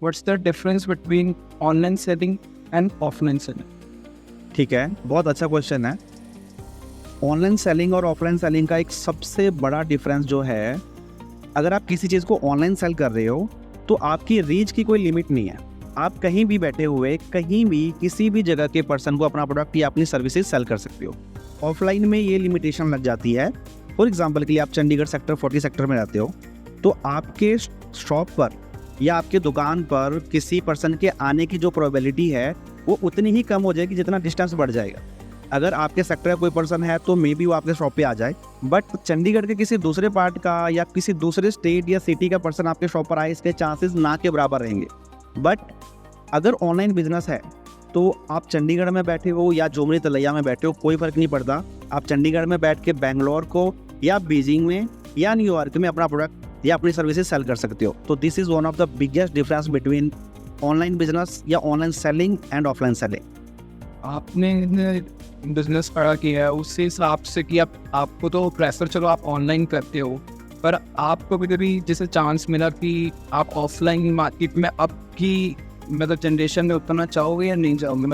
What's the difference between online selling and offline selling? ठीक है, बहुत अच्छा क्वेश्चन है। ऑनलाइन सेलिंग और ऑफलाइन सेलिंग का एक सबसे बड़ा डिफरेंस जो है, अगर आप किसी चीज़ को ऑनलाइन सेल कर रहे हो तो आपकी रीच की कोई लिमिट नहीं है। आप कहीं भी बैठे हुए, कहीं भी, किसी भी जगह के पर्सन को अपना प्रोडक्ट या अपनी सर्विसेज सेल कर सकते हो। ऑफलाइन में ये लिमिटेशन लग जाती है। फॉर एग्जांपल के लिए आप चंडीगढ़ सेक्टर 40 सेक्टर में रहते हो, तो आपके शॉप पर या आपके दुकान पर किसी पर्सन के आने की जो प्रोबेबिलिटी है वो उतनी ही कम हो जाएगी जितना डिस्टेंस बढ़ जाएगा। अगर आपके सेक्टर का कोई पर्सन है तो मे बी वो आपके शॉप पे आ जाए, बट चंडीगढ़ के किसी दूसरे पार्ट का या किसी दूसरे स्टेट या सिटी का पर्सन आपके शॉप पर आए, इसके चांसेस ना के बराबर रहेंगे। बट अगर ऑनलाइन बिजनेस है तो आप चंडीगढ़ में बैठे हो या जोमनी तलैया में बैठे हो, कोई फ़र्क नहीं पड़ता। आप चंडीगढ़ में बैठ के बेंगलोर को या बीजिंग में या न्यूयॉर्क में अपना प्रोडक्ट या अपनी सर्विसेज सेल कर सकते हो। तो this is one of the biggest difference between online business या online selling and offline selling. आपने बिजनेस खड़ा किया है उससे हिसाब से कि आपको तो प्रेफर चलो आप ऑनलाइन करते हो, पर आपको भी कभी जैसे चांस मिला कि आप ऑफलाइन मार्केट में अब की मतलब जनरेशन में उतरना चाहोगे या नहीं चाहोगे?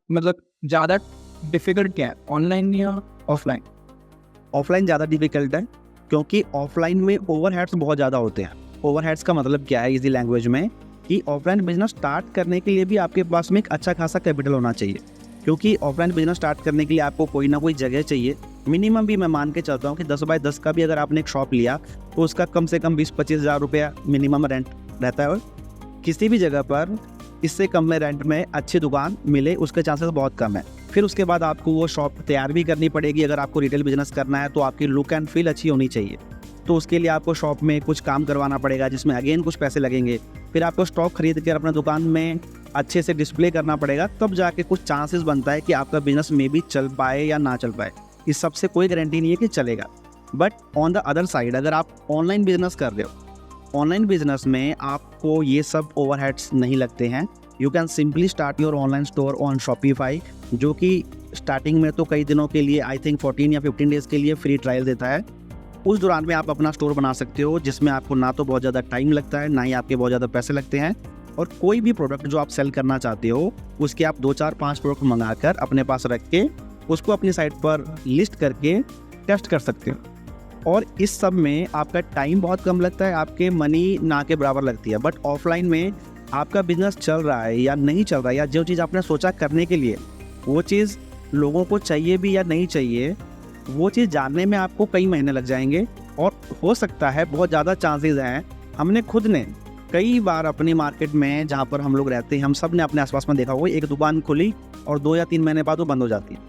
मतलब ज़्यादा डिफिकल्ट क्या है, ऑनलाइन या ऑफलाइन? ऑफलाइन ज़्यादा डिफिकल्ट है क्योंकि ऑफलाइन में ओवरहेड्स बहुत ज़्यादा होते हैं। ओवरहेड्स का मतलब क्या है इजी लैंग्वेज में, कि ऑफलाइन बिजनेस स्टार्ट करने के लिए भी आपके पास में एक अच्छा खासा कैपिटल होना चाहिए। क्योंकि ऑफलाइन बिजनेस स्टार्ट करने के लिए आपको कोई ना कोई जगह चाहिए। मिनिमम भी मैं मान के चलता हूँ कि 10 बाय 10 का भी अगर आपने एक शॉप लिया तो उसका कम से कम 20-25 हज़ार रुपया मिनिमम रेंट रहता है। और किसी भी जगह पर इससे कम में रेंट में अच्छी दुकान मिले उसके चांसेस बहुत कम है। फिर उसके बाद आपको वो शॉप तैयार भी करनी पड़ेगी। अगर आपको रिटेल बिजनेस करना है तो आपकी लुक एंड फील अच्छी होनी चाहिए, तो उसके लिए आपको शॉप में कुछ काम करवाना पड़ेगा जिसमें अगेन कुछ पैसे लगेंगे। फिर आपको स्टॉक खरीद कर अपने दुकान में अच्छे से डिस्प्ले करना पड़ेगा, तब जाके कुछ चांसेस बनता है कि आपका बिजनेस में भी चल पाए या ना चल पाए। इस सबसे कोई गारंटी नहीं है कि चलेगा। But on the other side अगर आप ऑनलाइन बिजनेस कर रहे हो, ऑनलाइन बिजनेस में आपको ये सब ओवरहेड्स नहीं लगते हैं। You can simply start your online store on Shopify, जो कि स्टार्टिंग में तो कई दिनों के लिए, आई थिंक 14 या 15 डेज़ के लिए फ्री ट्रायल देता है। उस दौरान में आप अपना स्टोर बना सकते हो जिसमें आपको ना तो बहुत ज़्यादा टाइम लगता है, ना ही आपके बहुत ज़्यादा पैसे लगते हैं। और कोई भी प्रोडक्ट जो आप सेल करना चाहते हो उसके आप 2, 4, 5 प्रोडक्ट मंगाकर अपने पास रख के उसको अपनी साइट पर लिस्ट करके टेस्ट कर सकते हो। और इस सब में आपका टाइम बहुत कम लगता है, आपके मनी ना के बराबर लगती है। बट ऑफलाइन में आपका बिजनेस चल रहा है या नहीं चल रहा है, या जो चीज़ आपने सोचा करने के लिए वो चीज़ लोगों को चाहिए भी या नहीं चाहिए, वो चीज़ जानने में आपको कई महीने लग जाएंगे। और हो सकता है, बहुत ज़्यादा चांसेस हैं, हमने खुद ने कई बार अपनी मार्केट में जहाँ पर हम लोग रहते हैं, हम सब ने अपने आसपास में देखा होगा, एक दुकान खुली और 2 या 3 महीने बाद वो बंद हो जाती है,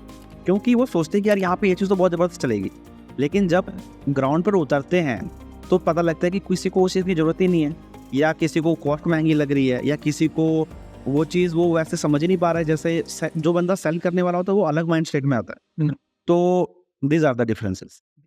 क्योंकि वो सोचते हैं कि यार यहाँ पे ये चीज़ तो बहुत ज़बरदस्त चलेगी। लेकिन जब ग्राउंड पर उतरते हैं तो पता लगता है कि किसी को उस चीज़ की ज़रूरत ही नहीं है, या किसी को कॉस्ट महंगी लग रही है, या किसी को वो चीज़ वो वैसे समझ ही नहीं पा रहा है। जैसे जो बंदा सेल करने वाला होता है वो अलग माइंड स्टेट में आता है। तो दीज आर द डिफरेंसेस।